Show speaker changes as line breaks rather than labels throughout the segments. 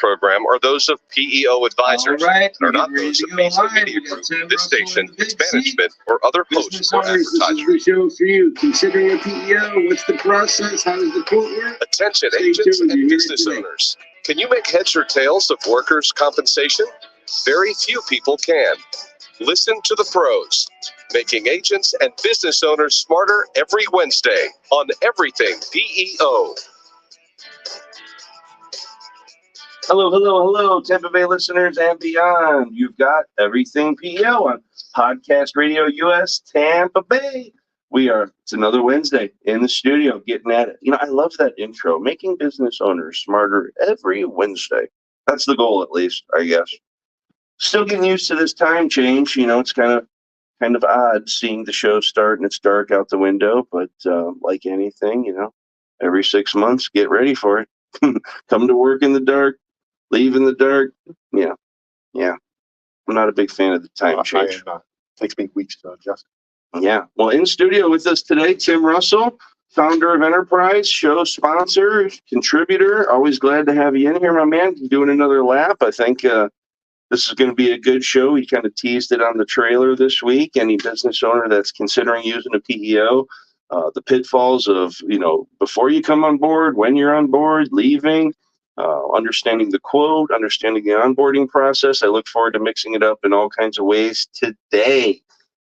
program are those of PEO advisors and are not those of Visa
live.
Media Group, this station, its management, or other hosts or
Business owners,
advertisers.
this is the show for you. Considering a PEO, what's the process? How does the quote work?
Attention
Stay
agents
tuned.
and
You're here
business
today.
owners. Can you make heads or tails of workers' compensation? Very few people can. Listen to the pros, making agents and business owners smarter every Wednesday on Everything PEO.
Hello, Tampa Bay listeners and beyond. You've got Everything PEO on Podcast Radio US Tampa Bay. It's another Wednesday in the studio getting at it. I love that intro, making business owners smarter every Wednesday. That's the goal, at least, I guess. Still getting used to this time change. It's kind of odd seeing the show start and it's dark out the window, but like anything, every 6 months, get ready for it. Come to work in the dark, leave in the dark. Yeah. I'm not a big fan of the time change.
Takes me weeks to adjust.
Yeah. Well, in studio with us today, Tim Russell, founder of Enterprise, show sponsor, contributor. Always glad to have you in here, my man. Doing another lap. I think this is going to be a good show. We kind of teased it on the trailer this week. Any business owner that's considering using a PEO, the pitfalls of, before you come on board, when you're on board, leaving, understanding the quote, understanding the onboarding process. I look forward to mixing it up in all kinds of ways today.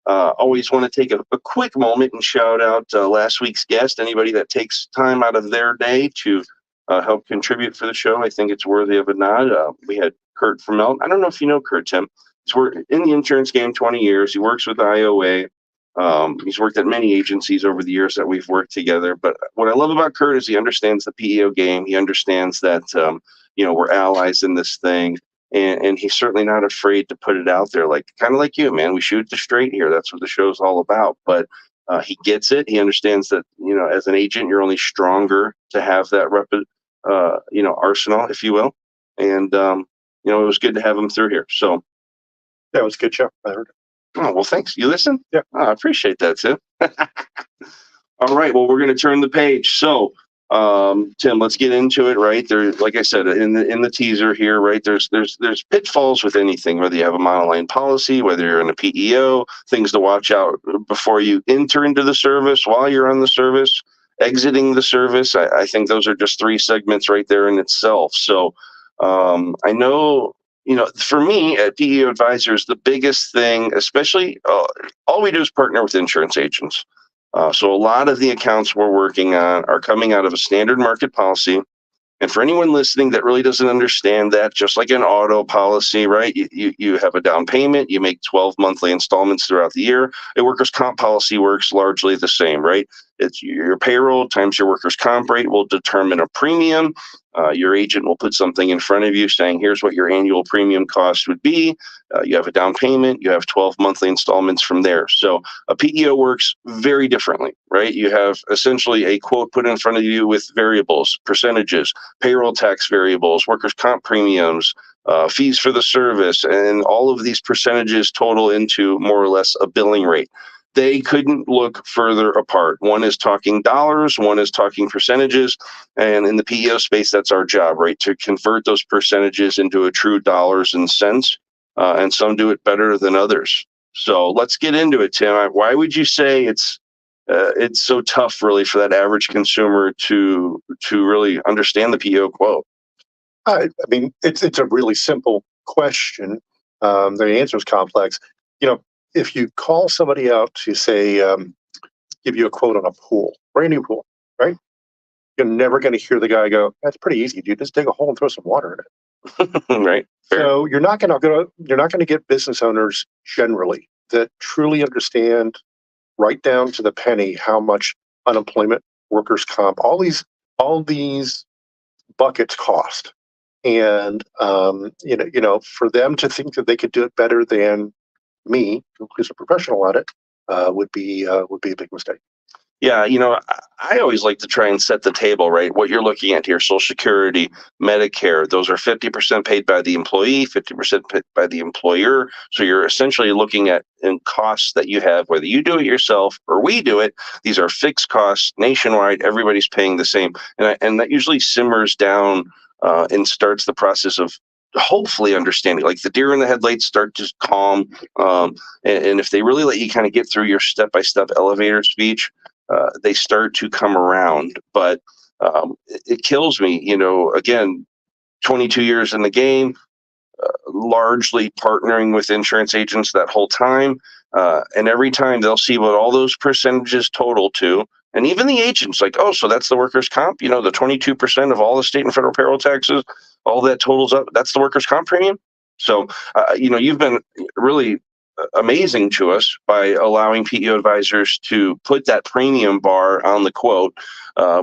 Always want to take a quick moment and shout out last week's guest, anybody that takes time out of their day to help contribute for the show. I think it's worthy of a nod. We had Kurt from Elton. I don't know if you know Kurt, Tim. He's worked in the insurance game 20 years. He works with IOA. He's worked at many agencies over the years that we've worked together. But what I love about Kurt is he understands the PEO game. He understands that, we're allies in this thing. And he's certainly not afraid to put it out there, kind of like you, man. We shoot the straight here. That's what the show's all about. But he gets it. He understands that, as an agent, you're only stronger to have that arsenal, if you will. And, it was good to have him through here. So.
That was a good show. I heard it.
Oh, well, thanks. You listen?
Yeah.
Oh, I appreciate that, Tim. All right. Well, we're going to turn the page. So, Tim, let's get into it, right? There, like I said, in the teaser here, right? There's pitfalls with anything, whether you have a monoline policy, whether you're in a PEO, things to watch out before you enter into the service, while you're on the service, exiting the service. I think those are just 3 segments right there in itself. So, I know, for me at PEO Advisors, the biggest thing, especially, all we do is partner with insurance agents. So a lot of the accounts we're working on are coming out of a standard market policy. And for anyone listening that really doesn't understand that, just like an auto policy, right? You have a down payment, you make 12 monthly installments throughout the year. A workers' comp policy works largely the same, right? It's your payroll times your workers' comp rate will determine a premium. Your agent will put something in front of you saying, here's what your annual premium cost would be. You have a down payment, you have 12 monthly installments from there. So a PEO works very differently, right? You have essentially a quote put in front of you with variables, percentages, payroll tax variables, workers' comp premiums, fees for the service, and all of these percentages total into more or less a billing rate. They couldn't look further apart. One is talking dollars, one is talking percentages. And in the PEO space, that's our job, right? To convert those percentages into a true dollars and cents. And some do it better than others. So let's get into it, Tim. Why would you say it's so tough, really, for that average consumer to really understand the PEO quote?
I mean, it's a really simple question. The answer is complex. If you call somebody out to say, give you a quote on a pool, brand new pool, right? You're never going to hear the guy go, "That's pretty easy, dude. Just dig a hole and throw some water in it."
Right. Fair.
So you're not going to get business owners generally that truly understand right down to the penny how much unemployment, workers' comp, all these buckets cost, and for them to think that they could do it better than me, who's a professional at it, would be a big mistake.
Yeah, I always like to try and set the table, right? What you're looking at here, Social Security, Medicare, those are 50% paid by the employee, 50% paid by the employer. So you're essentially looking at costs that you have, whether you do it yourself or we do it. These are fixed costs nationwide. Everybody's paying the same. And that usually simmers down and starts the process of hopefully understanding. Like the deer in the headlights start to calm, and if they really let you kind of get through your step-by-step elevator speech, they start to come around. But it kills me, again, 22 years in the game, largely partnering with insurance agents that whole time. And every time they'll see what all those percentages total to. And even the agents like, oh, so that's the workers' comp, the 22% of all the state and federal payroll taxes, all that totals up. That's the workers' comp premium. So, you've been really amazing to us by allowing PEO advisors to put that premium bar on the quote,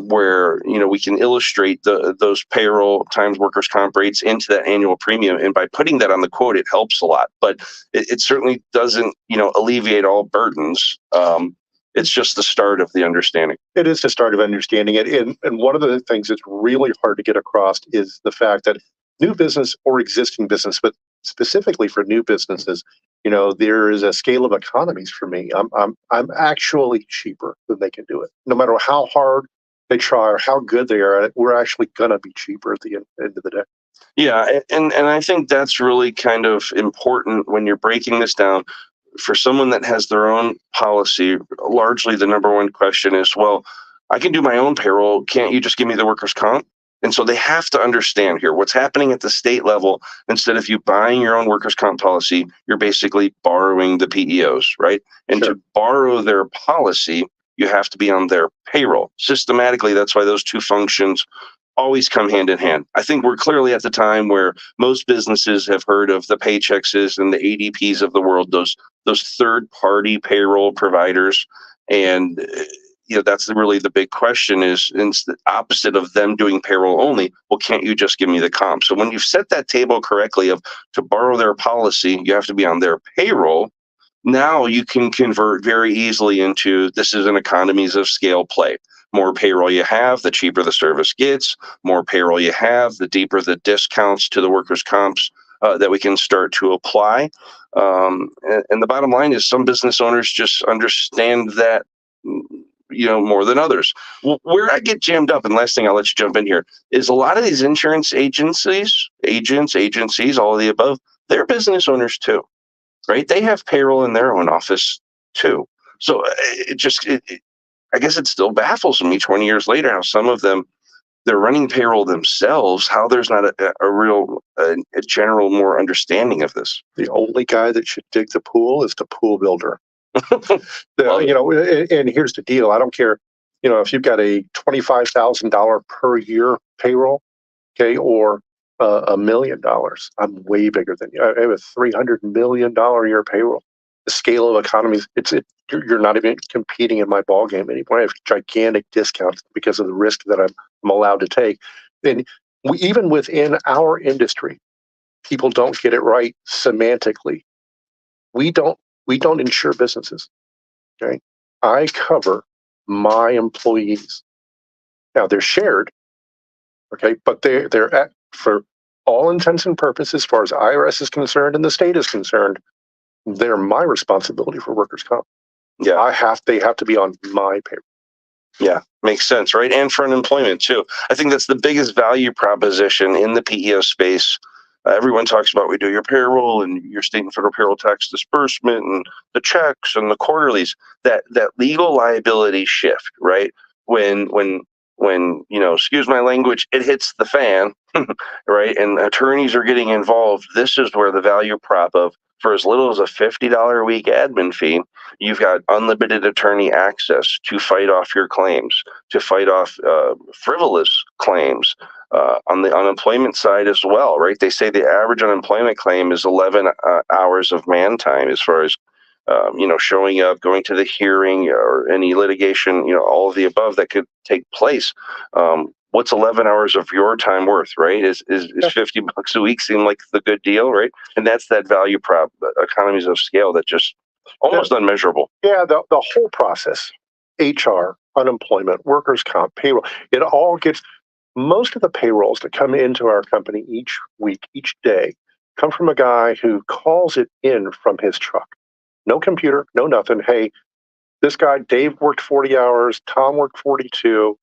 where we can illustrate those payroll times workers' comp rates into that annual premium, and by putting that on the quote, it helps a lot. But it certainly doesn't alleviate all burdens. It's just the start of the understanding.
It is the start of understanding it. And one of the things that's really hard to get across is the fact that new business or existing business, but specifically for new businesses, there is a scale of economies for me. I'm actually cheaper than they can do it. No matter how hard they try or how good they are at it, we're actually gonna be cheaper at the end of the day.
Yeah, and I think that's really kind of important when you're breaking this down. For someone that has their own policy, largely the number one question is, well, I can do my own payroll. Can't you just give me the workers' comp? And so they have to understand here what's happening at the state level. Instead of you buying your own workers' comp policy, you're basically borrowing the PEOs, right? And
Sure.
to borrow their policy, you have to be on their payroll. Systematically, that's why those two functions always come hand in hand. I think we're clearly at the time where most businesses have heard of the Paychexes and the ADPs of the world, those third-party payroll providers. And that's really the big question is, it's the opposite of them doing payroll only. Well, can't you just give me the comp? So when you've set that table correctly of to borrow their policy, you have to be on their payroll. Now you can convert very easily into this is an economies of scale play. More payroll you have, the cheaper the service gets. More payroll you have, the deeper the discounts to the workers' comps that we can start to apply. And the bottom line is some business owners just understand that more than others. Where I get jammed up, and last thing I'll let you jump in here, is a lot of these insurance agencies, all of the above, they're business owners too, right? They have payroll in their own office too. So I guess it still baffles me 20 years later how some of them, they're running payroll themselves, how there's not a real, a general more understanding of this.
The only guy that should dig the pool is the pool builder. And here's the deal. I don't care, if you've got a $25,000 per year payroll, okay, or $1 million. I'm way bigger than you. I have a $300 million a year payroll. The scale of economies, you're not even competing in my ball game anymore. I have gigantic discounts because of the risk that I'm allowed to take. And even within our industry, people don't get it right semantically. We don't insure businesses. Okay, I cover my employees. Now they're shared. Okay, but they're at, for all intents and purposes, as far as IRS is concerned and the state is concerned, they're my responsibility for workers' comp.
Yeah,
they have to be on my payroll.
Yeah, makes sense, right? And for unemployment too. I think that's the biggest value proposition in the PEO space. Everyone talks about we do your payroll and your state and federal payroll tax disbursement and the checks and the quarterlies. That legal liability shift, right? When excuse my language, it hits the fan, right? And attorneys are getting involved. This is where the value prop of, for as little as a $50 a week admin fee, you've got unlimited attorney access to fight off your claims, to fight off frivolous claims. On the unemployment side as well, right? They say the average unemployment claim is 11 hours of man time as far as, showing up, going to the hearing or any litigation, all of the above that could take place. What's 11 hours of your time worth, right? Is $50 a week seem like the good deal, right? And that's that value prop, economies of scale that just almost unmeasurable.
Yeah, the whole process, HR, unemployment, workers' comp, payroll, it all gets, most of the payrolls that come into our company each week, each day, come from a guy who calls it in from his truck. No computer, no nothing. Hey, this guy, Dave, worked 40 hours, Tom worked 42.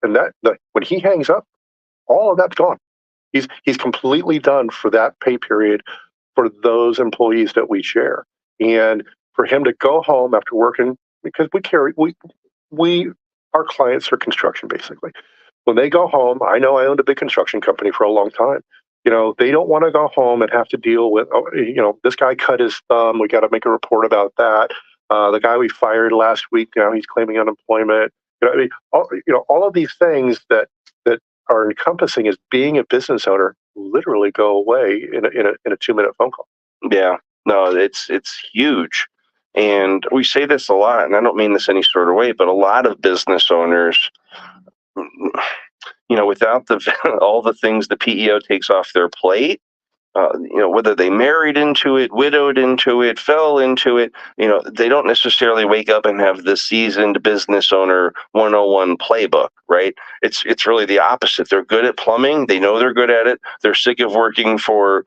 When he hangs up, all of that's gone. He's completely done for that pay period for those employees that we share. And for him to go home after working, because we our clients are construction basically. When they go home, I know I owned a big construction company for a long time. They don't want to go home and have to deal with, this guy cut his thumb. We got to make a report about that. The guy we fired last week, now he's claiming unemployment. All of these things that are encompassing as being a business owner literally go away in a 2-minute phone call.
Yeah, no, it's huge. And we say this a lot, and I don't mean this any sort of way, but a lot of business owners, without all the things the PEO takes off their plate, whether they married into it, widowed into it, fell into it, they don't necessarily wake up and have the seasoned business owner 101 playbook, right? It's really the opposite. They're good at plumbing. They know they're good at it. They're sick of working for,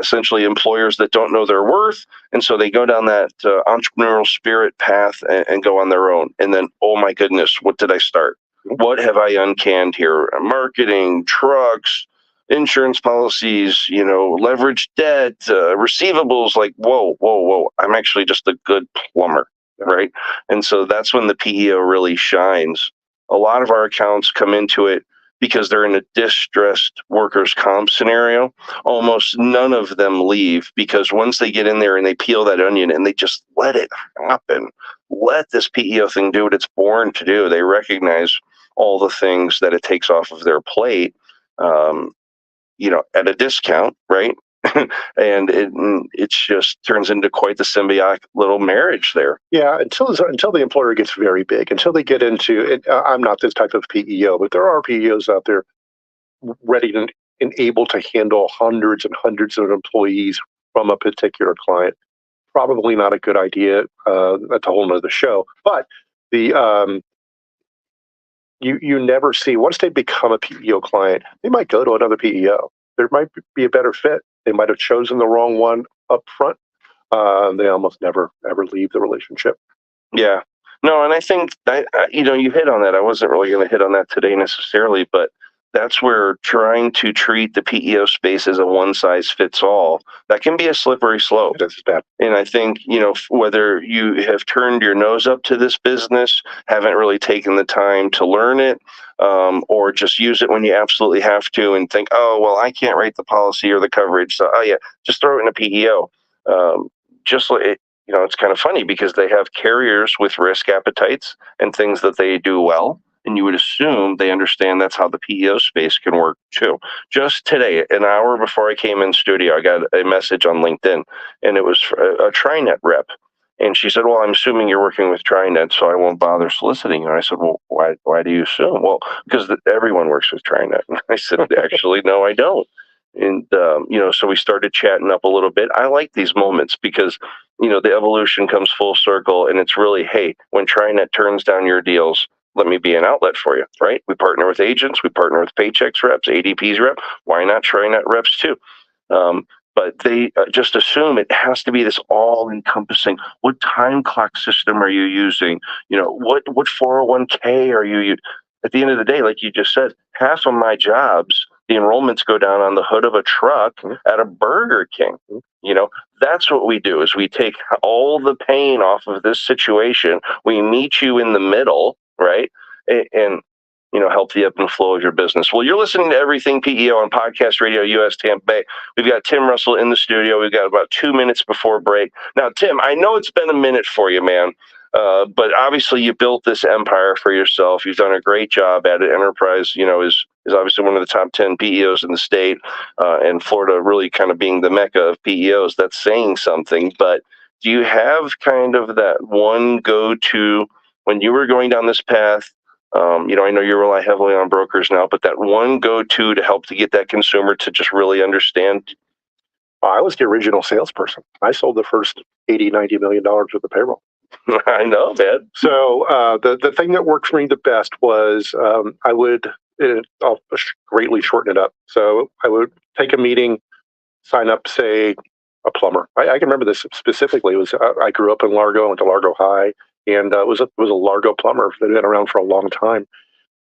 essentially employers that don't know their worth. And so they go down that entrepreneurial spirit path and go on their own. And then, oh my goodness, what did I start? What have I uncanned here? Marketing, trucks, insurance policies, leveraged debt, receivables, like, whoa. I'm actually just a good plumber, right? And so that's when the PEO really shines. A lot of our accounts come into it because they're in a distressed workers' comp scenario. Almost none of them leave because once they get in there and they peel that onion and they just let it happen, let this PEO thing do what it's born to do. They recognize all the things that it takes off of their plate, at a discount, right? And it just turns into quite the symbiotic little marriage there.
Yeah, until the employer gets very big, until they get into it. I'm not this type of PEO, but there are PEOs out there ready and able to handle hundreds and hundreds of employees from a particular client. Probably not a good idea. That's a whole nother show. But the you never see, once they become a PEO client, they might go to another PEO. There might be a better fit. They might have chosen the wrong one up front. They almost never ever leave the relationship.
Yeah, no, and I think you hit on that. I wasn't really going to hit on that today necessarily, but that's where trying to treat the PEO space as a one size fits all, that can be a slippery slope.
That's bad.
And I think, whether you have turned your nose up to this business, haven't really taken the time to learn it, or just use it when you absolutely have to and think, oh, well, I can't write the policy or the coverage. So, oh yeah, just throw it in a PEO. Just like, it's kind of funny because they have carriers with risk appetites and things that they do well. And you would assume they understand that's how the PEO space can work too. Just today, an hour before I came in studio, I got a message on LinkedIn, and it was a TriNet rep. And she said, well, I'm assuming you're working with TriNet, so I won't bother soliciting you. And I said, well, why do you assume? Well, because everyone works with TriNet. And I said, actually, no, I don't. And, so we started chatting up a little bit. I like these moments because, the evolution comes full circle, and it's really, hey, when TriNet turns down your deals, let me be an outlet for you, right? We partner with agents, we partner with Paychex reps, ADP's rep. Why not TriNet reps too? But they just assume it has to be this all-encompassing. What time clock system are you using? What 401k are you using? At the end of the day, like you just said, half of my jobs, the enrollments go down on the hood of a truck at a Burger King. That's what we do is we take all the pain off of this situation. We meet you in the middle, right? And help the ebb and flow of your business. Well, you're listening to Everything PEO on Podcast Radio US Tampa Bay. We've got Tim Russell in the studio. We've got about 2 minutes before break. Now, Tim, I know it's been a minute for you, man. But obviously you built this empire for yourself. You've done a great job at it. Enterprise, is obviously one of the top 10 PEOs in the state, and Florida really kind of being the mecca of PEOs. That's saying something. But do you have kind of that one go-to when you were going down this path? I know you rely heavily on brokers now, but that one go-to to help to get that consumer to just really understand.
I was the original salesperson. I sold the first $80-90 million worth of payroll.
I know, man.
So the thing that worked for me the best was I would, I'll greatly shorten it up. So I would take a meeting, sign up, say, a plumber. I can remember this specifically. It was I grew up in Largo, went to Largo High, and it was a Largo plumber that had been around for a long time.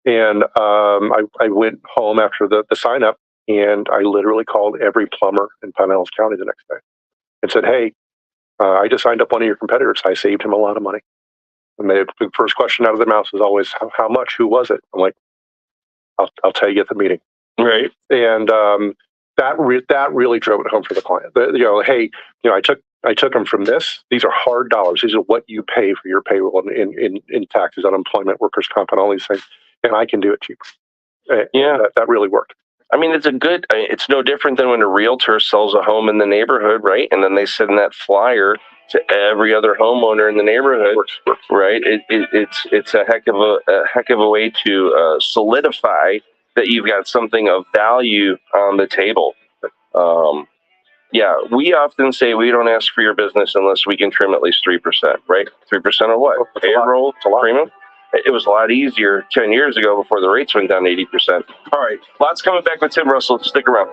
And I went home after the sign up, and I literally called every plumber in Pinellas County the next day and said, "Hey, I just signed up one of your competitors. I saved him a lot of money." And the first question out of their mouth is always, "How much? Who was it?" I'm like, "I'll tell you at the meeting."
Right.
And that really drove it home for the client. Hey, I took them from this. These are hard dollars. These are what you pay for your payroll in taxes, unemployment, workers' comp, and all these things, and I can do it cheaper.
Yeah,
that really worked.
I mean, it's no different than when a realtor sells a home in the neighborhood, right? And then they send that flyer to every other homeowner in the neighborhood,
Works.
right? It's a heck of a way to solidify that you've got something of value on the table. Yeah, we often say we don't ask for your business unless we can trim at least 3%, right? 3% of what? Payroll, premium? It was a lot easier 10 years ago before the rates went down 80%. All right, lots coming back with Tim Russell. Stick around.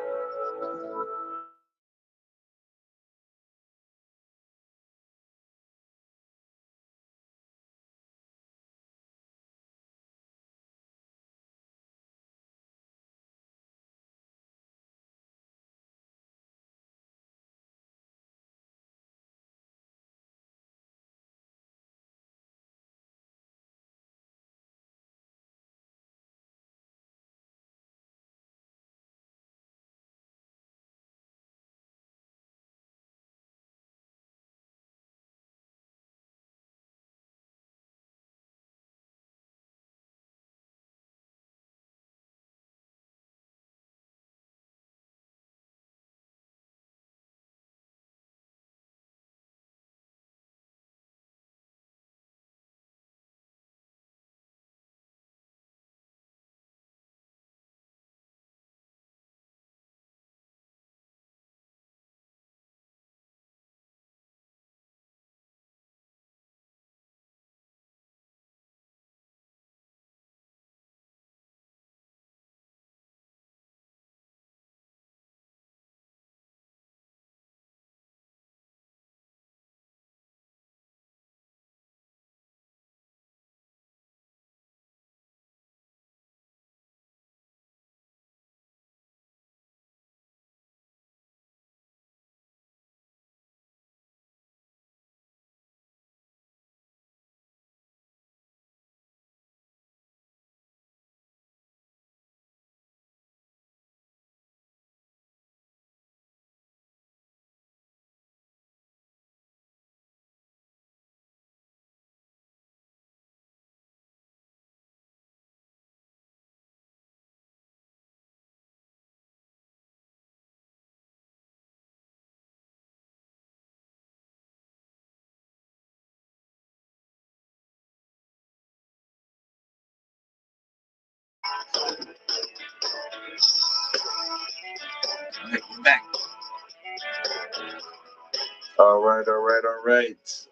Back.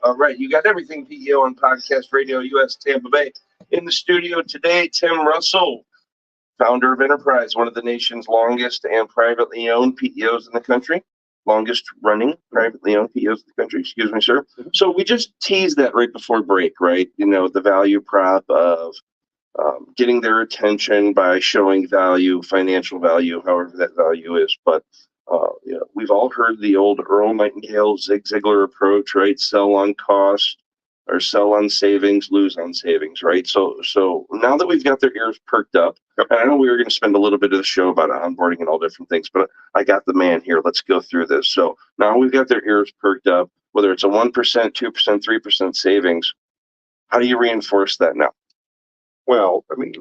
All right. You got everything PEO on Podcast Radio US Tampa Bay. In the studio today, Tim Russell, founder of Enterprise, one of the nation's longest and privately owned PEOs in the country. Longest running privately owned PEOs in the country, excuse me, sir. So we just teased that right before break, right? The value prop of getting their attention by showing value, financial value, however that value is. But we've all heard the old Earl Nightingale, Zig Ziglar approach, right? Sell on cost or sell on savings, lose on savings, right? So now that we've got their ears perked up, and I know we were going to spend a little bit of the show about onboarding and all different things, but I got the man here. Let's go through this. So now we've got their ears perked up, whether it's a 1%, 2%, 3% savings. How do you reinforce that now?
Well, I mean,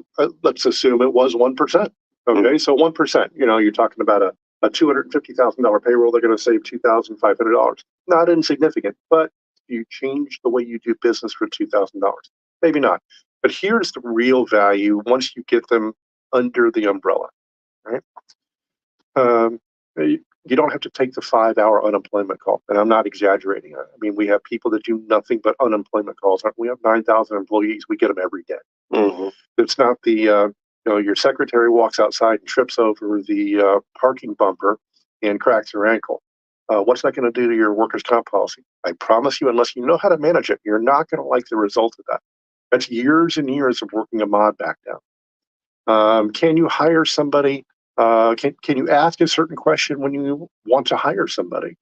let's assume it was 1%. Okay, so 1%. You're talking about a $250,000 payroll. They're going to save $2,500. Not insignificant, but you change the way you do business for $2,000. Maybe not. But here's the real value once you get them under the umbrella, right? You don't have to take the 5-hour unemployment call. And I'm not exaggerating. I mean, we have people that do nothing but unemployment calls. We have 9,000 employees. We get them every day.
Mm-hmm.
It's not the, your secretary walks outside and trips over the parking bumper and cracks her ankle. What's that going to do to your workers' comp policy? I promise you, unless you know how to manage it, you're not going to like the result of that. That's years and years of working a mod back down. Can you hire somebody? Can you ask a certain question when you want to hire somebody?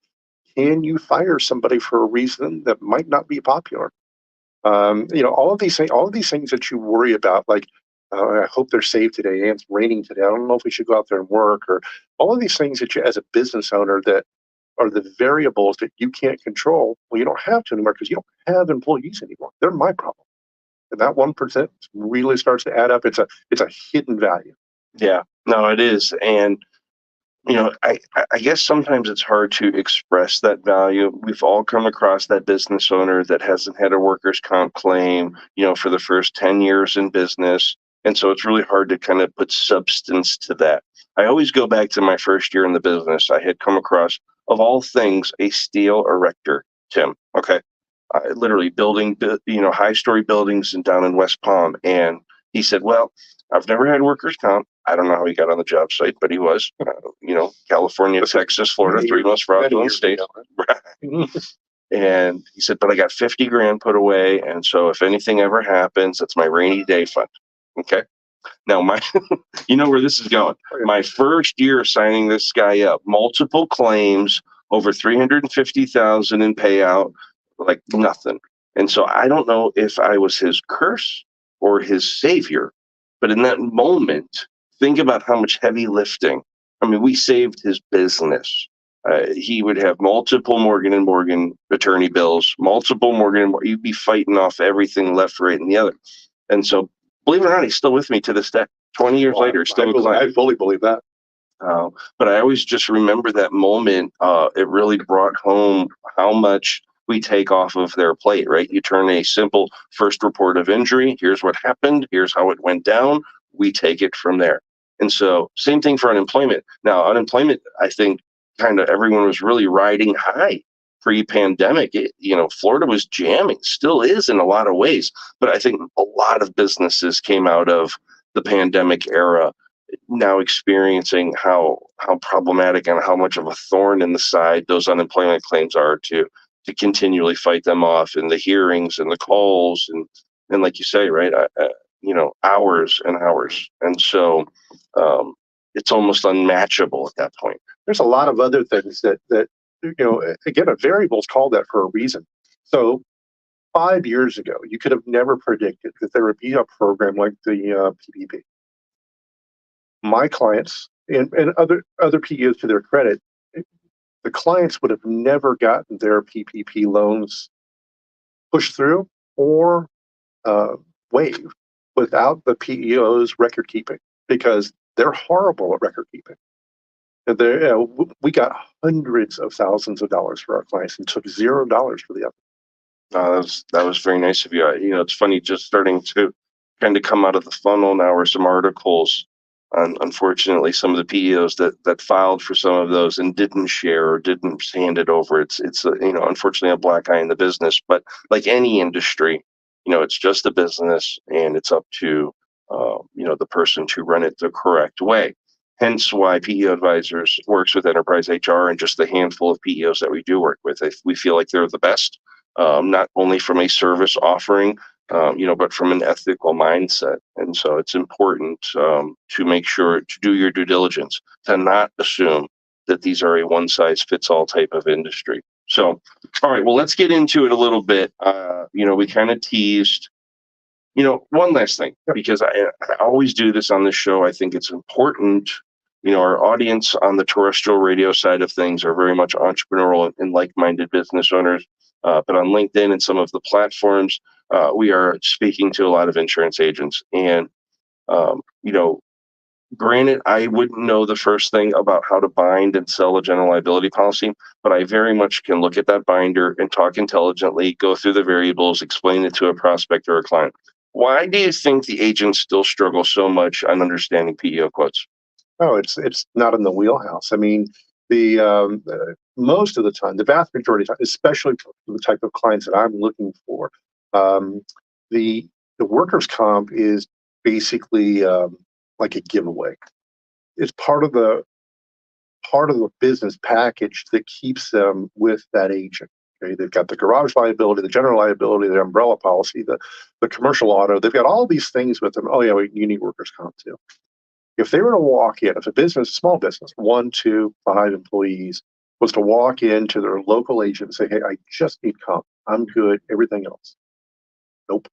Can you fire somebody for a reason that might not be popular? All of these things that you worry about, like, I hope they're safe today, and it's raining today, I don't know if we should go out there and work, or all of these things that you, as a business owner, that are the variables that you can't control. Well, you don't have to anymore because you don't have employees anymore. They're my problem. And that 1% really starts to add up. It's a hidden value.
Yeah, no, it is. And I guess sometimes it's hard to express that value. We've all come across that business owner that hasn't had a workers' comp claim, for the first 10 years in business. And so it's really hard to kind of put substance to that. I always go back to my first year in the business. I had come across, of all things, a steel erector, Tim. Okay. Literally building, high story buildings down in West Palm. And he said, well, I've never had workers' comp. I don't know how he got on the job site, but he was. California, Texas, Florida, three most fraudulent states. And he said, but I got 50 grand put away. And so if anything ever happens, it's my rainy day fund. Okay. Now, you know where this is going. My first year signing this guy up, multiple claims, over 350,000 in payout, like nothing. And so I don't know if I was his curse or his savior, but in that moment, think about how much heavy lifting. I mean, we saved his business. He would have multiple Morgan and Morgan attorney bills, multiple Morgan. You'd be fighting off everything left, right, and the other. And so, believe it or not, he's still with me to this day. 20 years later, still.
I fully believe that.
But I always just remember that moment. It really brought home how much we take off of their plate, right? You turn a simple first report of injury. Here's what happened. Here's how it went down. We take it from there. And so same thing for unemployment. Now, unemployment, I think kind of everyone was really riding high pre-pandemic. Florida was jamming, still is in a lot of ways. But I think a lot of businesses came out of the pandemic era now experiencing how problematic and how much of a thorn in the side those unemployment claims are to continually fight them off in the hearings and the calls and like you say, right, hours and hours. And so it's almost unmatchable at that point.
There's a lot of other things that again, a variable's called that for a reason. So 5 years ago, you could have never predicted that there would be a program like the PPP. My clients and other PEOs, to their credit, the clients would have never gotten their PPP loans pushed through or waived without the PEO's record keeping, because they're horrible at record keeping. And we got hundreds of thousands of dollars for our clients and took $0 for the other.
That was very nice of you. It's funny, just starting to kind of come out of the funnel now are some articles. Unfortunately, some of the PEOs that filed for some of those and didn't share or didn't hand it over. It's unfortunately a black eye in the business. But like any industry, it's just a business, and it's up to the person to run it the correct way. Hence why PEO Advisors works with Enterprise HR and just the handful of PEOs that we do work with. We feel like they're the best, not only from a service offering, but from an ethical mindset. And so it's important to make sure to do your due diligence, to not assume that these are a one-size-fits-all type of industry. So, all right, well, let's get into it a little bit. We kind of teased, one last thing, because I always do this on this show. I think it's important. Our audience on the terrestrial radio side of things are very much entrepreneurial and like-minded business owners. But on LinkedIn and some of the platforms, we are speaking to a lot of insurance agents. And, granted, I wouldn't know the first thing about how to bind and sell a general liability policy, but I very much can look at that binder and talk intelligently, go through the variables, explain it to a prospect or a client. Why do you think the agents still struggle so much on understanding PEO quotes?
Oh, it's not in the wheelhouse. I mean, the most of the time, the vast majority of the time, especially for the type of clients that I'm looking for, the workers' comp is basically like a giveaway. It's part of the business package that keeps them with that agent. Okay, they've got the garage liability, the general liability, the umbrella policy, the commercial auto. They've got all these things with them. Oh yeah, you need workers' comp too. If they were to walk in, if a business, a small business, 1, 2, 5 employees, was to walk into their local agent and say, "Hey, I just need comp. I'm good. Everything else." Nope,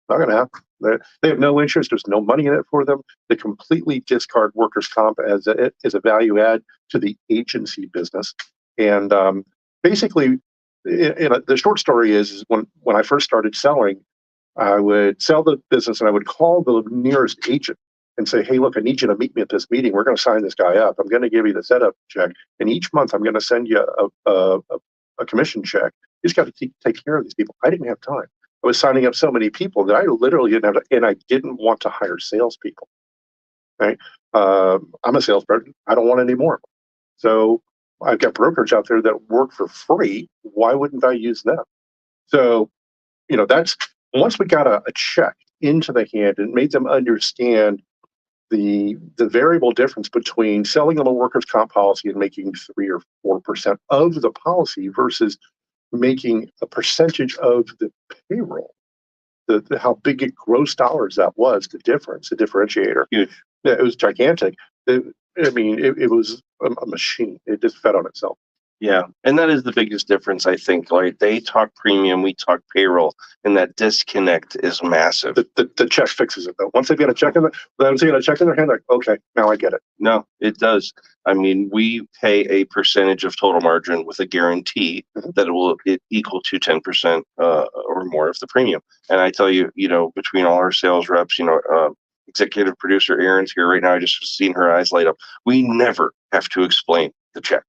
not going to happen. They have no interest. There's no money in it for them. They completely discard workers' comp as a value add to the agency business. And basically, the short story is when I first started selling, I would sell the business and I would call the nearest agent and say, "Hey, look, I need you to meet me at this meeting. We're going to sign this guy up. I'm going to give you the setup check, and each month I'm going to send you a commission check. You just got to take care of these people." I didn't have time. I was signing up so many people that I literally didn't have to, and I didn't want to hire salespeople. Right? I'm a salesperson. I don't want any more. So I've got brokers out there that work for free. Why wouldn't I use them? So, that's once we got a check into the hand and made them understand the variable difference between selling them a workers' comp policy and making 3 or 4% of the policy versus making a percentage of the payroll. How big in gross dollars that was, the difference, the differentiator.
Huge.
It was gigantic. It was a machine. It just fed on itself.
Yeah, and that is the biggest difference, I think. Like, they talk premium, we talk payroll, and that disconnect is massive.
The check fixes it though. Once they've got a check in their hand, like, okay, now I get it.
No, it does. I mean, we pay a percentage of total margin with a guarantee that it equal to 10% or more of the premium. And I tell you, between all our sales reps, executive producer Erin's here right now. I just seen her eyes light up. We never have to explain the check.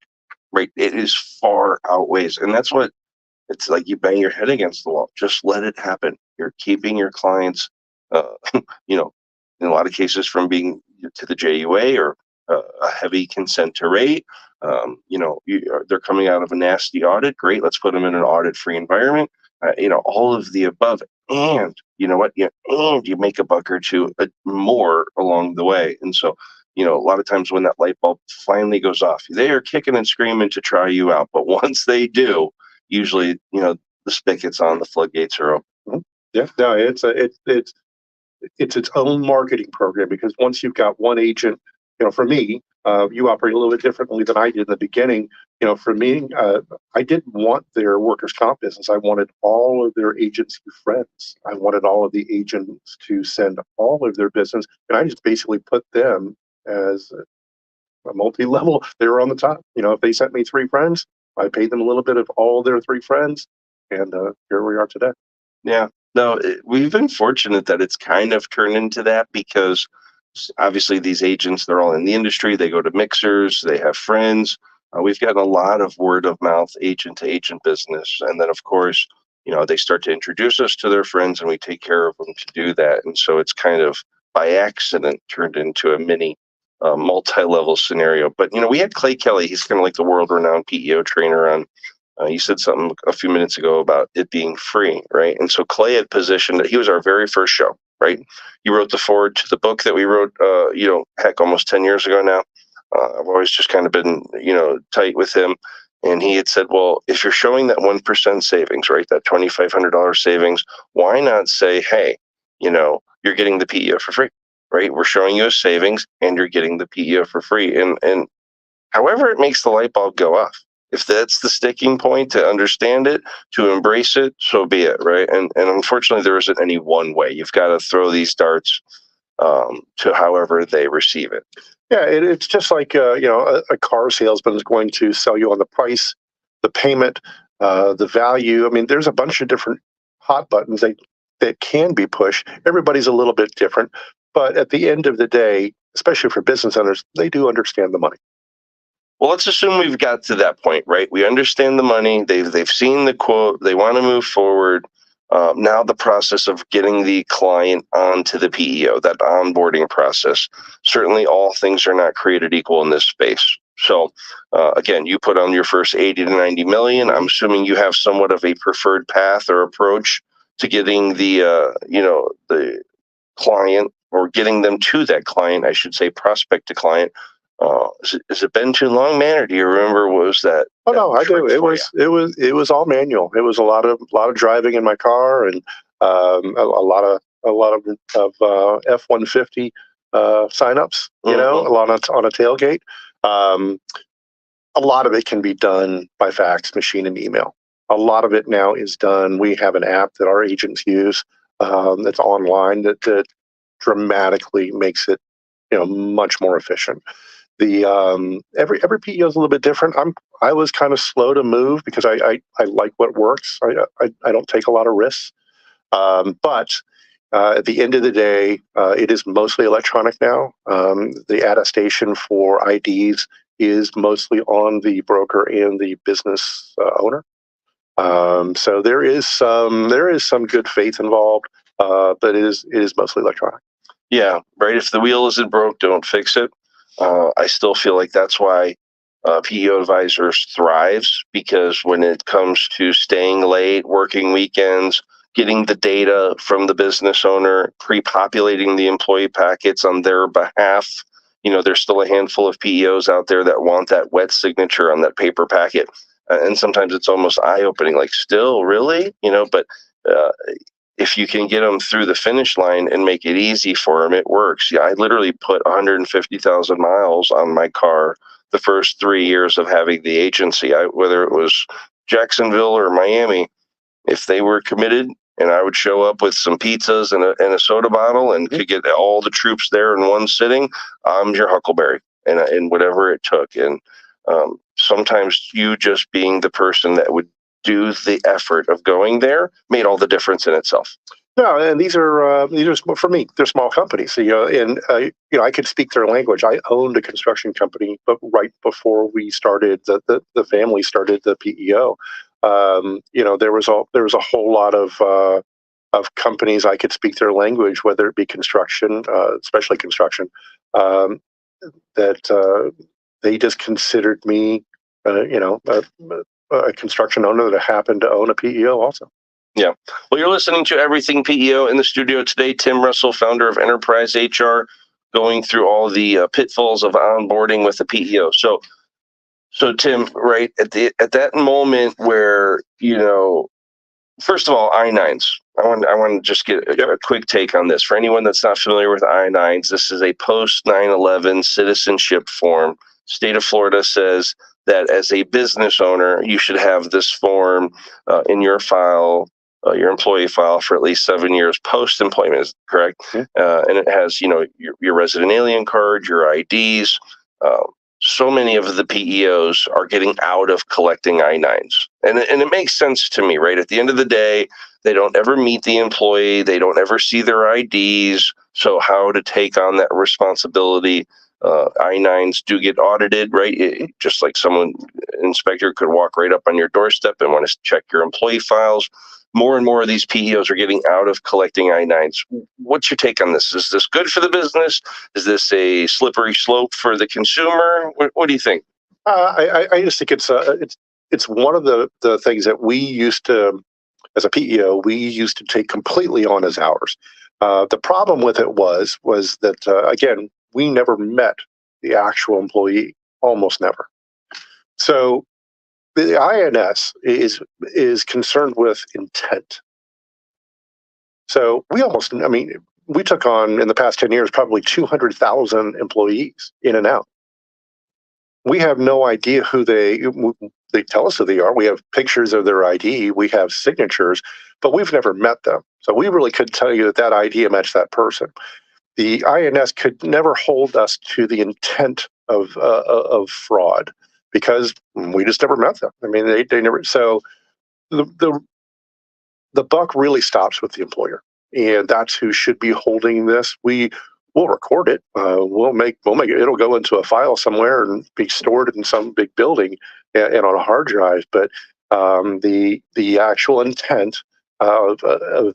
Right, it is far outweighs, and that's what it's like. You bang your head against the wall. Just let it happen. You're keeping your clients, in a lot of cases, from being to the JUA or a heavy consent to rate. They're coming out of a nasty audit. Great, let's put them in an audit-free environment. All of the above, and you know what? And you make a buck or two more along the way, and so. A lot of times when that light bulb finally goes off, they are kicking and screaming to try you out. But once they do, usually, the spigots on, the floodgates are open.
Yeah, no, it's its own marketing program, because once you've got one agent, for me, you operate a little bit differently than I did in the beginning. For me, I didn't want their workers' comp business. I wanted all of their agency friends. I wanted all of the agents to send all of their business, and I just basically put them as a multi-level. They were on the top. If they sent me 3 friends, I paid them a little bit of all their 3 friends, and here we are today.
Yeah, no, we've been fortunate that it's kind of turned into that, because obviously these agents, they're all in the industry. They go to mixers, they have friends. We've gotten a lot of word of mouth agent to agent business, and then of course, they start to introduce us to their friends, and we take care of them to do that. And so it's kind of by accident turned into a mini multi-level scenario. But we had Clay Kelly. He's kind of like the world-renowned PEO trainer on. You said something a few minutes ago about it being free, right? And so Clay had positioned that he was our very first show, right? He wrote the foreword to the book that we wrote, almost 10 years ago now. I've always just kind of been, tight with him. And he had said, well, if you're showing that 1% savings, right, that $2,500 savings, why not say, hey, you're getting the PEO for free, right? We're showing you a savings and you're getting the PEO for free. And however it makes the light bulb go off, if that's the sticking point to understand it, to embrace it, so be it, right? And unfortunately, there isn't any one way. You've got to throw these darts to however they receive it.
Yeah, it's just like a car salesman is going to sell you on the price, the payment, the value. I mean, there's a bunch of different hot buttons that can be pushed. Everybody's a little bit different, but at the end of the day, especially for business owners, they do understand the money.
Well, let's assume we've got to that point, right? We understand the money. They've seen the quote. They want to move forward. Now the process of getting the client onto the PEO, that onboarding process. Certainly, all things are not created equal in this space. So, again, you put on your first 80 to 90 million. I'm assuming you have somewhat of a preferred path or approach to getting the client, or getting them to that client, I should say, prospect to client. Has it been too long, man, or do you remember what was that?
Oh no, I do.
trick
It
for
was it was all manual. It was a lot of driving in my car, and a lot of F-150 signups. You know, a lot on a tailgate. Um, a lot of it can be done by fax machine and email. A lot of it now is done. We have an app that our agents use that's online that dramatically makes it much more efficient. The every PEO is a little bit different. I was kind of slow to move because I like what works. I don't take a lot of risks. But at the end of the day, it is mostly electronic now. The attestation for IDs is mostly on the broker and the business owner. So there is some good faith involved, but it is mostly electronic.
Yeah, right. If the wheel isn't broke, don't fix it. I still feel like that's why PEO Advisors thrives, because when it comes to staying late, working weekends, getting the data from the business owner, pre-populating the employee packets on their behalf, there's still a handful of PEOs out there that want that wet signature on that paper packet. And sometimes it's almost eye-opening, like, still, really? But if you can get them through the finish line and make it easy for them, it works. Yeah, I literally put 150,000 miles on my car the first 3 years of having the agency. Whether it was Jacksonville or Miami, if they were committed and I would show up with some pizzas and a soda bottle and could get all the troops there in one sitting, I'm your Huckleberry, and whatever it took. And sometimes you just being the person that would do the effort of going there made all the difference in itself.
No, and these are for me. They're small companies, and I could speak their language. I owned a construction company, but right before we started, the family started the PEO. There was a whole lot of companies I could speak their language, whether it be construction, especially construction, that they just considered me, a construction owner that happened to own a PEO also.
Yeah. Well, you're listening to Everything PEO. In the studio today, Tim Russell, founder of Enterprise HR, going through all the pitfalls of onboarding with the PEO. So Tim, right at that moment where, first of all, I-9s. I want to just get a quick take on this. For anyone that's not familiar with I-9s, this is a post 9/11 citizenship form. State of Florida says that as a business owner, you should have this form in your file, your employee file, for at least 7 years post-employment, is correct?
Yeah.
And it has, your resident alien card, your IDs. So many of the PEOs are getting out of collecting I-9s. And it makes sense to me, right? At the end of the day, they don't ever meet the employee. They don't ever see their IDs. So how to take on that responsibility? I-9s do get audited, right? Just like inspector could walk right up on your doorstep and want to check your employee files. More and more of these PEOs are getting out of collecting I-9s. What's your take on this? Is this good for the business? Is this a slippery slope for the consumer? What do you think?
I just think it's one of the things that we used to, as a PEO, we used to take completely on as ours. The problem with it was that again, we never met the actual employee, almost never. So the INS is concerned with intent. So we took on in the past 10 years probably 200,000 employees in and out. We have no idea who they tell us who they are. We have pictures of their ID. We have signatures, but we've never met them. So we really couldn't tell you that ID matched that person. The INS could never hold us to the intent of fraud because we just never met them. I mean, they never. So the buck really stops with the employer, and that's who should be holding this. We'll record it. We'll make it. It'll go into a file somewhere and be stored in some big building and on a hard drive. But the actual intent of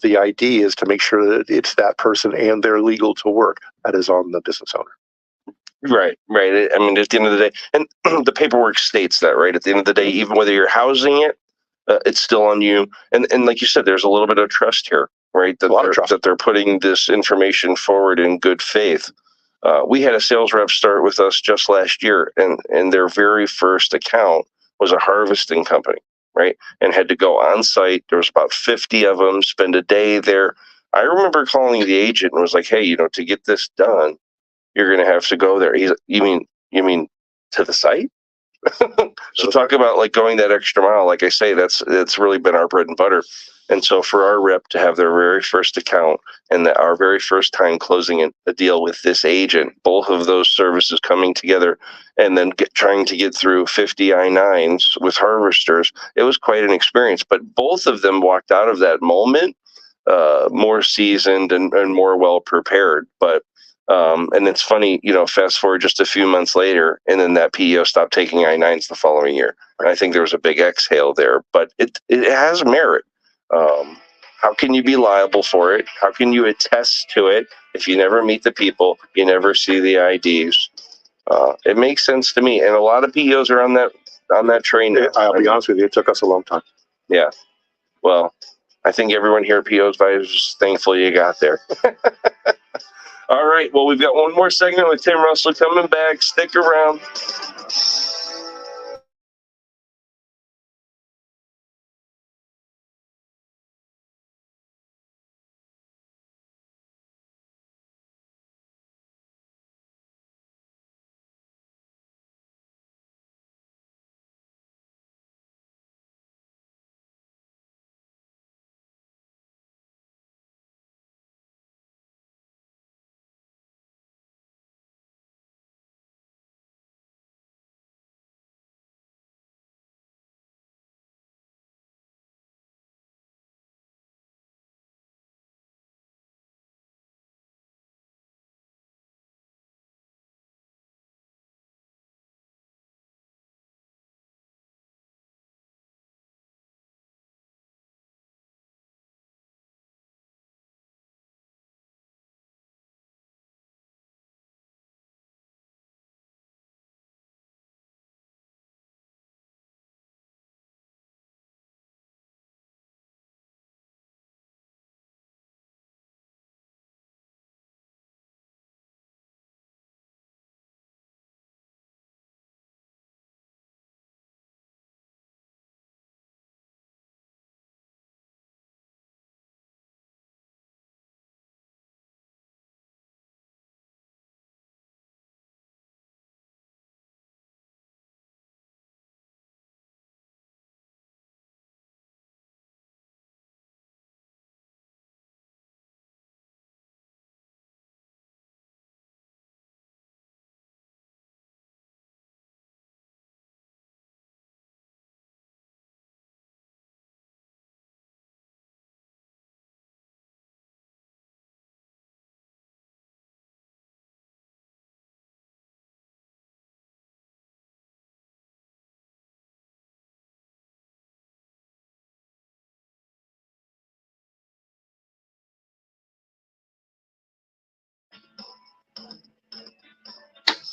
the ID is to make sure that it's that person and they're legal to work. That is on the business owner.
Right. I mean, at the end of the day, and the paperwork states that, right? At the end of the day, even whether you're housing it, it's still on you. And like you said, there's a little bit of trust here, right? That they're putting this information forward in good faith. We had a sales rep start with us just last year, and their very first account was a harvesting company, right? And had to go on site. There was about 50 of them, spend a day there. I remember calling the agent and was like, hey, to get this done, you're going to have to go there. He's, you mean to the site? So talk about like going that extra mile. Like I say, that's really been our bread and butter. And so for our rep to have their very first account and our very first time closing a deal with this agent, both of those services coming together and then trying to get through 50 I-9s with harvesters, it was quite an experience. But both of them walked out of that moment more seasoned and more well prepared. But and it's funny, fast forward just a few months later, and then that PEO stopped taking I-9s the following year. And I think there was a big exhale there, but it has merit. How can you be liable for it? How can you attest to it if you never meet the people, you never see the IDs? It makes sense to me, and a lot of PEOs are on that train now.
I'll be honest with you, it took us a long time.
Yeah. Well, I think everyone here at PEO Advisors is thankful you got there. All right. Well, we've got one more segment with Tim Russell coming back. Stick around.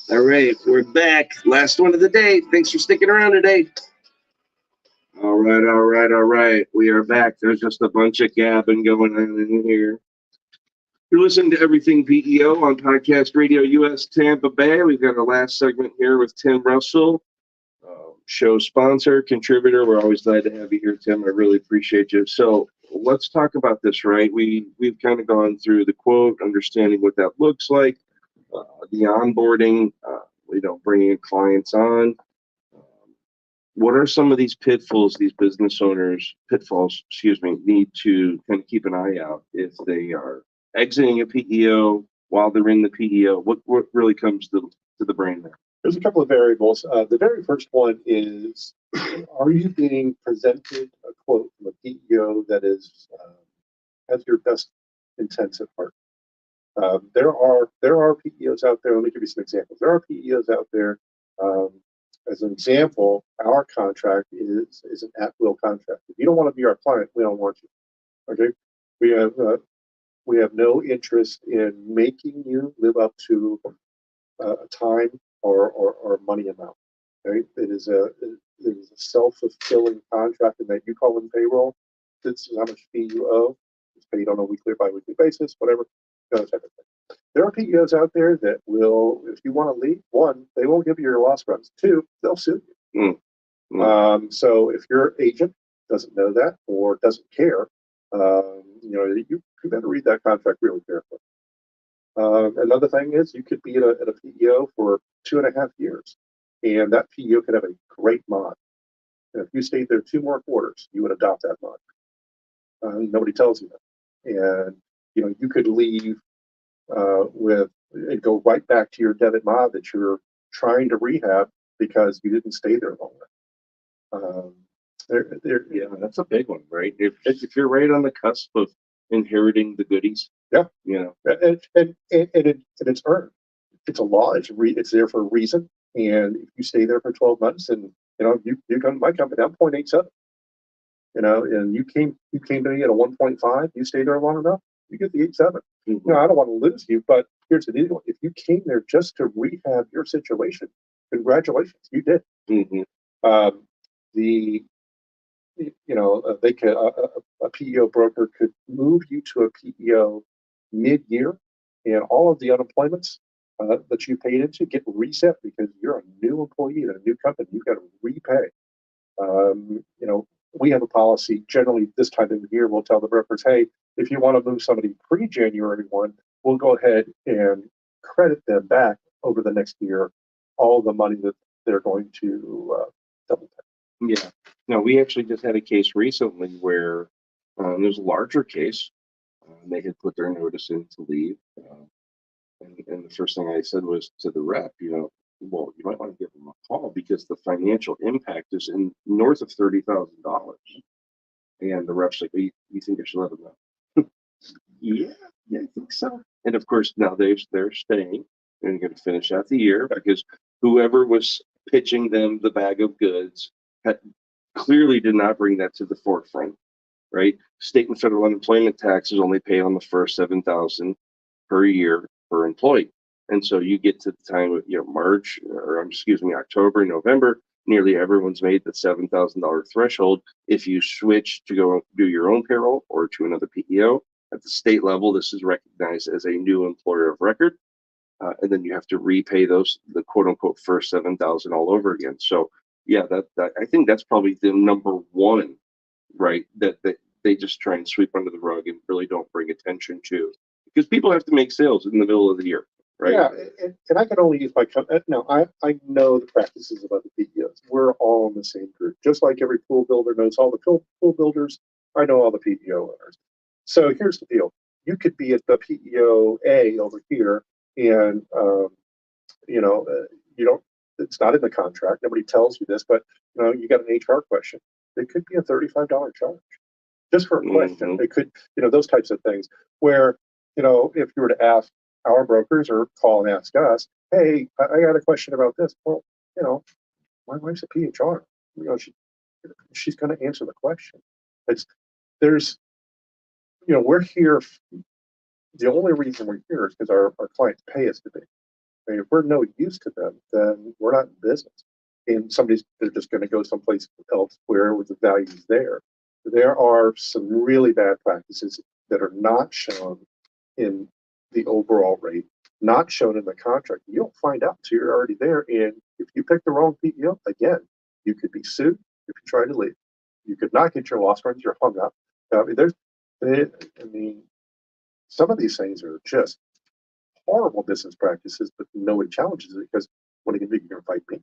All right, we're back. Last one of the day. Thanks for sticking around today. All right. We are back. There's just a bunch of gabbing going on in here. You're listening to Everything PEO on Podcast Radio US Tampa Bay. We've got our last segment here with Tim Russell, show sponsor, contributor. We're always glad to have you here, Tim. I really appreciate you. So let's talk about this, right? We've kind of gone through the quote, understanding what that looks like. The onboarding, bringing clients on. What are some of these pitfalls these business owners, need to kind of keep an eye out if they are exiting a PEO while they're in the PEO? What really comes to the brain there?
There's a couple of variables. The very first one is, are you being presented a quote from a PEO that is has your best intents at heart? There are PEOs out there. Let me give you some examples. There are PEOs out there. As an example, our contract is an at-will contract. If you don't want to be our client, we don't want you. Okay, we have no interest in making you live up to a time or money amount. Okay, it is a self-fulfilling contract in that you call in payroll. This is how much fee you owe. It's paid on a weekly or bi-weekly basis, whatever. Type of thing. There are PEOs out there that will, if you want to leave, one, they won't give you your loss runs. Two, they'll sue you. So if your agent doesn't know that or doesn't care, you better read that contract really carefully. Another thing is you could be at a PEO for 2.5 years, and that PEO could have a great mod. And if you stayed there 2 more quarters, you would adopt that mod. Nobody tells you that, and you could leave with and go right back to your debit mod that you're trying to rehab because you didn't stay there long enough.
Yeah, that's a big one, right? If you're right on the cusp of inheriting the goodies,
yeah,
and
it's earned. It's a law. It's there for a reason. And if you stay there for 12 months, and you come to my company, I'm 0.87. And you came to me at a 1.5. You stay there long enough, you get the 8.7.
Mm-hmm.
I don't want to lose you, but here's the deal: if you came there just to rehab your situation, congratulations, you did.
Mm-hmm.
They could a PEO broker could move you to a PEO mid-year, and all of the unemployments that you paid into get reset because you're a new employee at a new company. You've got to repay. We have a policy generally this time of the year. We'll tell the brokers, hey, if you want to move somebody pre-January 1, we'll go ahead and credit them back over the next year all the money that they're going to double pay.
Yeah. No, we actually just had a case recently where there's a larger case. They had put their notice in to leave. And the first thing I said was to the rep, well, you might want to give them a call because the financial impact is in north of $30,000. And the rep's like, you think I should let them know? yeah, I think so. And of course, now they're staying and going to finish out the year because whoever was pitching them the bag of goods clearly did not bring that to the forefront, right? State and federal unemployment taxes only pay on the first $7,000 per year per employee. And so you get to the time of October, November, nearly everyone's made the $7,000 threshold. If you switch to go do your own payroll or to another PEO at the state level, this is recognized as a new employer of record. And then you have to repay the quote unquote first 7,000 all over again. So yeah, that I think that's probably the number one, right? That they just try and sweep under the rug and really don't bring attention to, because people have to make sales in the middle of the year, right?
Yeah, and I can only use my company. No, I know the practices of other PEOs. We're all in the same group, just like every pool builder knows all the pool builders. I know all the PEO owners. So here's the deal: you could be at the PEO A over here, and you don't. It's not in the contract. Nobody tells you this, but you got an HR question. It could be a $35 charge just for a question.
Mm-hmm.
It could, those types of things where, if you were to ask our brokers or call and ask us, hey, I got a question about this. Well, my wife's a PHR. She's going to answer the question. We're here. The only reason we're here is because our clients pay us to be. I mean, if we're no use to them, then we're not in business. And they're just going to go someplace else where the value is there. There are some really bad practices that are not shown in the overall rate, not shown in the contract. You don't find out until you're already there. And if you pick the wrong PEO, again, you could be sued if you try to leave. You could not get your loss runs. You're hung up. Some of these things are just horrible business practices, but nobody challenges it because what are you going to do? You're going to fight me.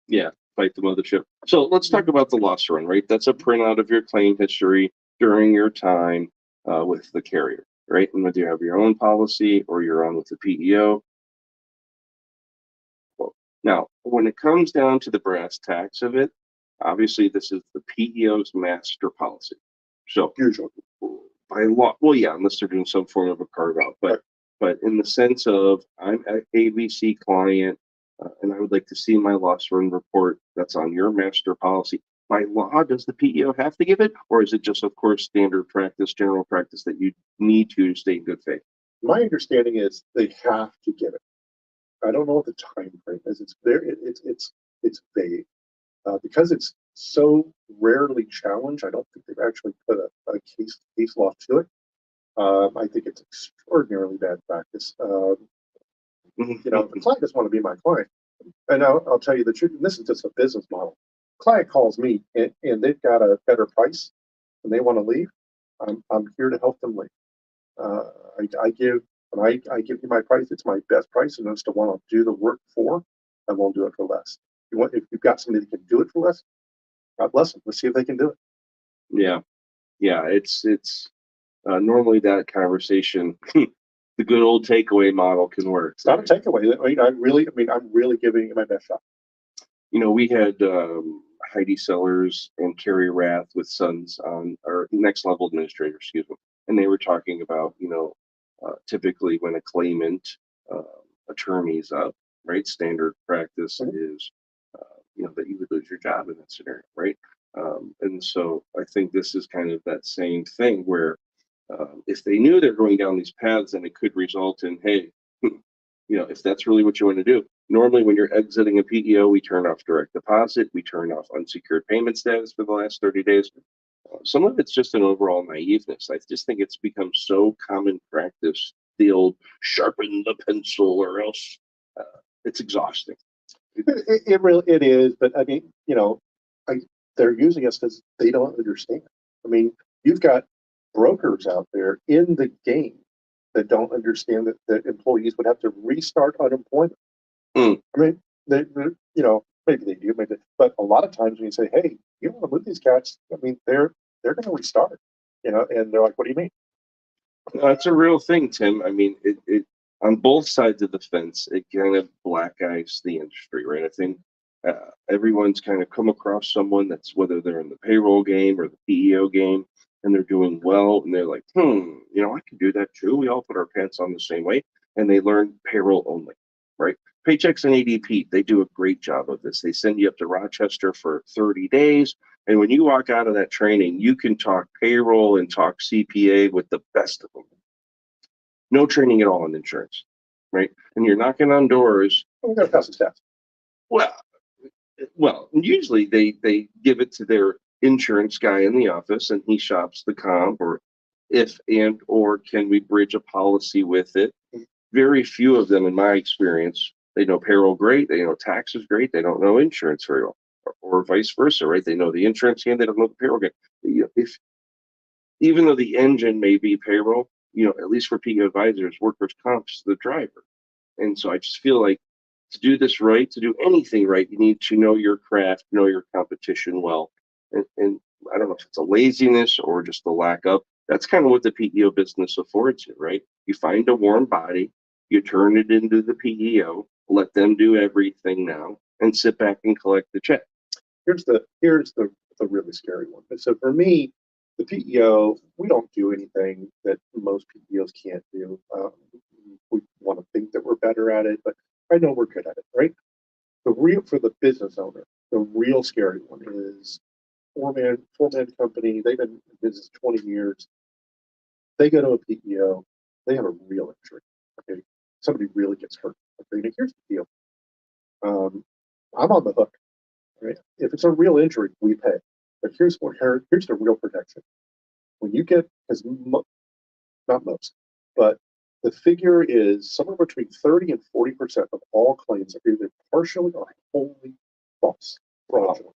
Yeah, fight the mothership. So let's talk about the loss run, right? That's a printout of your claim history during your time with the carrier, right? And whether you have your own policy or you're on with the PEO. Well, now, when it comes down to the brass tacks of it, obviously this is the PEO's master policy. So
usually
by law, well, yeah, unless they're doing some form of a carve out, but in the sense of I'm an ABC client and I would like to see my loss run report that's on your master policy. By law, does the PEO have to give it, or is it just, of course, standard practice, general practice that you need to stay in good faith?
My understanding is they have to give it. I don't know what the time frame is. It's vague because it's so rarely challenged. I don't think they've actually put a case law to it. I think it's extraordinarily bad practice. The client doesn't want to be my client, and I'll tell you the truth. And this is just a business model. client calls me and they've got a better price and they want to leave, I'm here to help them leave. I give when I give you my price, it's my best price, and it's the one I'll do the work for. I won't do it for less. If you've got somebody that can do it for less, God bless them. Let's see if they can do it.
Yeah, yeah. It's normally that conversation, the good old takeaway model can work.
It's not a takeaway. I'm really giving it my best shot.
You know, we had Heidi Sellers and Carrie Rath with Sons on our next level administrator, excuse me, and they were talking about, typically when a claimant attorney's up, right? Standard practice is, that you would lose your job in that scenario, right? And so I think this is kind of that same thing where if they knew they're going down these paths, then it could result in, hey, if that's really what you want to do. Normally, when you're exiting a PEO, we turn off direct deposit, we turn off unsecured payment status for the last 30 days. Some of it's just an overall naiveness. I just think it's become so common practice, the old sharpen the pencil or else it's exhausting.
It really is, but I mean, they're using us because they don't understand. I mean, you've got brokers out there in the game that don't understand that employees would have to restart unemployment. I mean, maybe they do, but a lot of times when you say, "Hey, you want to move these cats?" I mean, they're going to restart, and they're like, "What do you mean?"
It's a real thing, Tim. I mean, it on both sides of the fence, it kind of black eyes the industry, right? I think everyone's kind of come across someone that's, whether they're in the payroll game or the PEO game, and they're doing well, and they're like, I can do that too. We all put our pants on the same way, and they learn payroll only, right? Paychex and ADP, they do a great job of this. They send you up to Rochester for 30 days. And when you walk out of that training, you can talk payroll and talk CPA with the best of them. No training at all in insurance, right? And you're knocking on doors.
We got to pass the test.
Well, usually they give it to their insurance guy in the office, and he shops the comp, or or can we bridge a policy with it? Very few of them, in my experience, they know payroll great, they know taxes great, they don't know insurance very well, or vice versa, right? They know the insurance game, they don't know the payroll game. Even though the engine may be payroll, at least for PEO advisors, workers' comp's the driver. And so I just feel like to do this right, to do anything right, you need to know your craft, know your competition well. And I don't know if it's a laziness or just a lack of. That's kind of what the PEO business affords you, right? You find a warm body, you turn it into the PEO, let them do everything now, and sit back and collect the check.
Here's the really scary one. So for me, the PEO, we don't do anything that most PEOs can't do. We want to think that we're better at it, but I know we're good at it, right? For the business owner, the real scary one is four-man company. They've been in business 20 years. They go to a PEO. They have a real injury. Okay, somebody really gets hurt. Okay, now here's the deal. I'm on the hook. Right? If it's a real injury, we pay. But here's the real protection. When you get, not most, but the figure is somewhere between 30 and 40% of all claims are either partially or wholly false, fraudulent.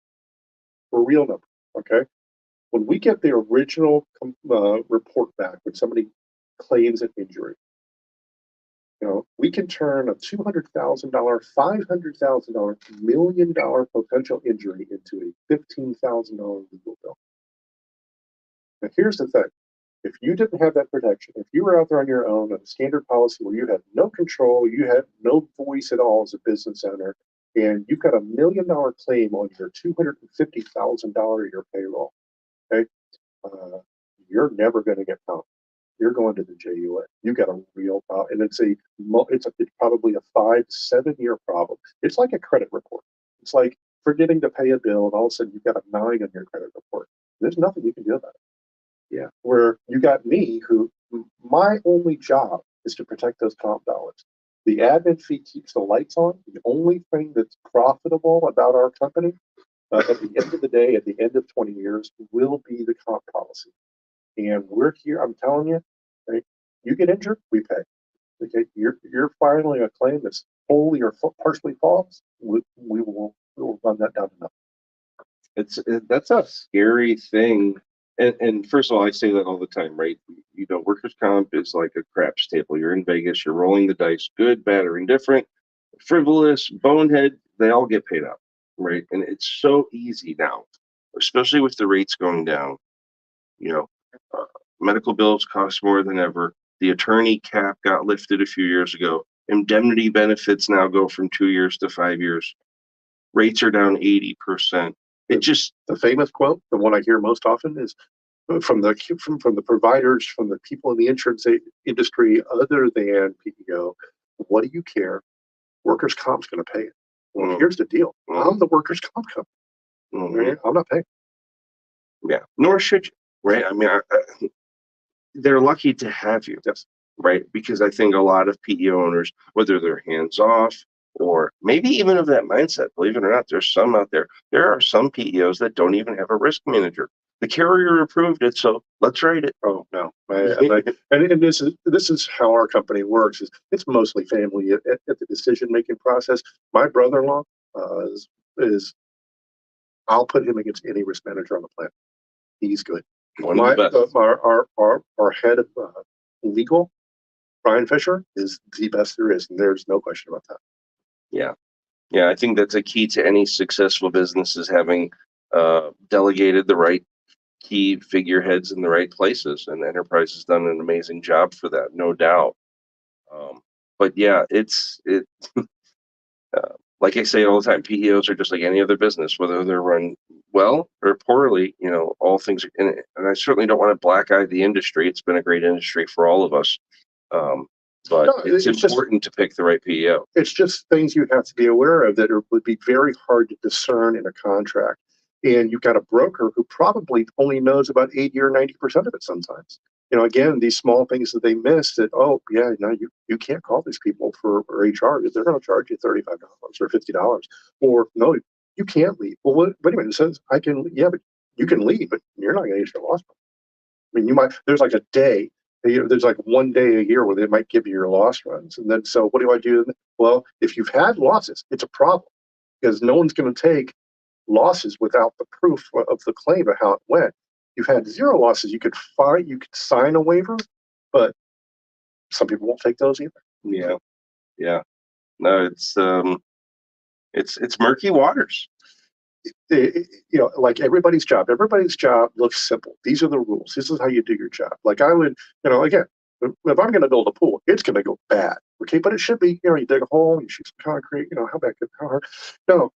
For real number, okay? When we get the original report back when somebody claims an injury, we can turn a $200,000, $500,000, $1 million potential injury into a $15,000 legal bill. Now, here's the thing. If you didn't have that protection, if you were out there on your own, a standard policy where you had no control, you had no voice at all as a business owner, and you've got $1 million claim on your $250,000 a year payroll, okay, you're never going to get found. You're going to the JUA. You got a real problem, and it's probably a 5 to 7 year problem. It's like a credit report. It's like forgetting to pay a bill, and all of a sudden you've got a 9 on your credit report. There's nothing you can do about it. Yeah. Where you got me, who my only job is to protect those comp dollars. The admin fee keeps the lights on. The only thing that's profitable about our company, at the end of the day, at the end of 20 years, will be the comp policy. And we're here. I'm telling you, right, you get injured, we pay. Okay, you're filing a claim that's wholly or partially false. We will run that down to nothing.
That's a scary thing. And first of all, I say that all the time, right? You know, workers' comp is like a craps table. You're in Vegas, you're rolling the dice, good, bad, or indifferent, frivolous, bonehead, they all get paid out, right? And it's so easy now, especially with the rates going down. You know, uh, medical bills cost more than ever. The attorney cap got lifted a few years ago. Indemnity benefits now go from 2 years to 5 years. Rates are down 80%. It just,
The famous quote, the one I hear most often, is from the providers, from the people in the insurance industry other than PEO. What do you care? Workers' comp's going to pay it. Well, here's the deal. I'm the workers' comp company. Right? I'm not paying.
Yeah, nor should you, right? I mean, they're lucky to have you,
Yes.
right? Because I think a lot of PEO owners, whether they're hands off or maybe even of that mindset, believe it or not, there's some out there. There are some PEOs that don't even have a risk manager. The carrier approved it, so let's write it.
Oh no, and this is how our company works. It's mostly family at the decision making process. My brother-in-law is I'll put him against any risk manager on the planet. He's good. Our head of legal, Brian Fisher, is the best there is, and there's no question about that.
Yeah, I think that's a key to any successful business is having delegated the right key figureheads in the right places, and Enterprise has done an amazing job for that, no doubt. But yeah, like I say all the time, PEOs are just like any other business, whether they're run well or poorly. You know, all things, and I certainly don't want to black eye the industry. It's been a great industry for all of us. But
No,
it's important to pick the right PEO.
It's just things you have to be aware of that would be very hard to discern in a contract. And you've got a broker who probably only knows about 80 or 90% of it sometimes. You know, again, these small things that they miss that, oh, yeah, no, you can't call these people for HR. They're going to charge you $35 or $50. Or, no, you can't leave. Well, wait a minute. It says, I can, yeah, but you can leave, but you're not going to get your loss. I mean, there's like a day. There's like one day a year where they might give you your loss runs. And then, so what do I do? Well, if you've had losses, it's a problem because no one's going to take losses without the proof of the claim of how it went. You've had zero losses. You could sign a waiver, but some people won't take those either.
Yeah. No, it's murky waters.
Like everybody's job looks simple. These are the rules. This is how you do your job. Like I would, again, if I'm going to build a pool, it's going to go bad. Okay. But it should be, you dig a hole, you shoot some concrete, how bad, how hard. No,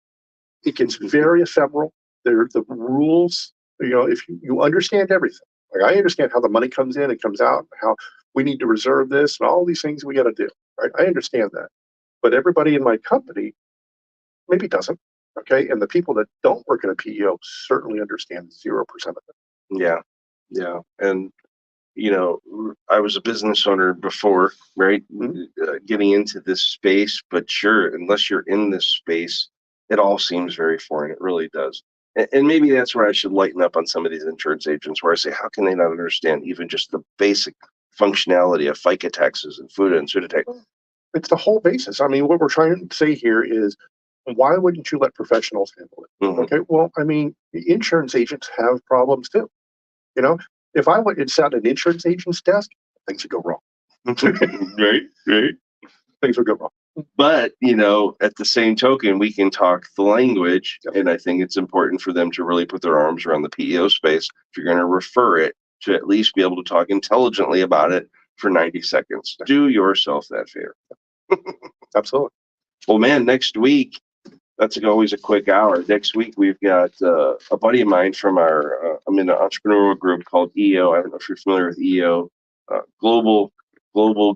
it gets very ephemeral. They're the rules, if you understand everything, like I understand how the money comes in and comes out, how we need to reserve this and all these things we got to do. Right. I understand that. But everybody in my company maybe doesn't. Okay. And the people that don't work in a PEO certainly understand 0% of it.
Yeah. And, I was a business owner before, right? Getting into this space, but sure, unless you're in this space, it all seems very foreign. It really does. And maybe that's where I should lighten up on some of these insurance agents where I say, how can they not understand even just the basic functionality of FICA taxes and FUTA and SUTA tax?
It's the whole basis. I mean, what we're trying to say here is, why wouldn't you let professionals handle it?
Mm-hmm.
Okay, well, I mean, insurance agents have problems too. If I went and sat at an insurance agent's desk, things would go wrong.
Right.
Things would go wrong.
But, at the same token, we can talk the language. Yep. And I think it's important for them to really put their arms around the PEO space. If you're going to refer it, to at least be able to talk intelligently about it for 90 seconds. Do yourself that favor.
Absolutely.
Well, man, next week, that's always a quick hour. Next week, we've got a buddy of mine from I'm in an entrepreneurial group called EO. I don't know if you're familiar with EO, global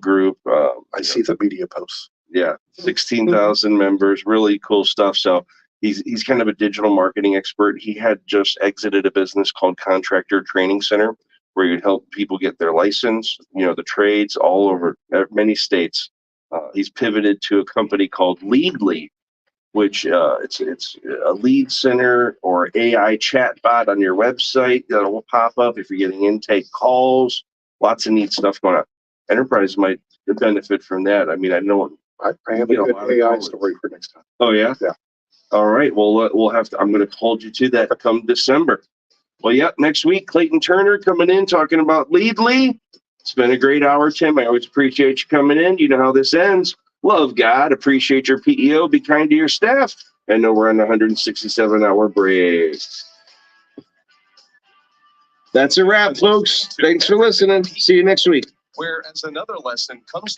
group.
I see the media posts.
Yeah, 16,000 members, really cool stuff. So he's kind of a digital marketing expert. He had just exited a business called Contractor Training Center, where you'd help people get their license, the trades all over many states. He's pivoted to a company called Leadly, which it's a lead center or AI chatbot on your website that will pop up if you're getting intake calls. Lots of neat stuff going on. Enterprise might benefit from that. I mean, I know
I have a good AI story for next time.
Oh yeah. All right. Well, we'll have to. I'm going to hold you to that come December. Well, yep. Next week, Clayton Turner coming in talking about Leadly. It's been a great hour, Tim. I always appreciate you coming in. You know how this ends. Love God. Appreciate your PEO. Be kind to your staff. And know we're on the 167-hour break. That's a wrap, folks. Thanks for listening. See you next week.
Whereas another lesson comes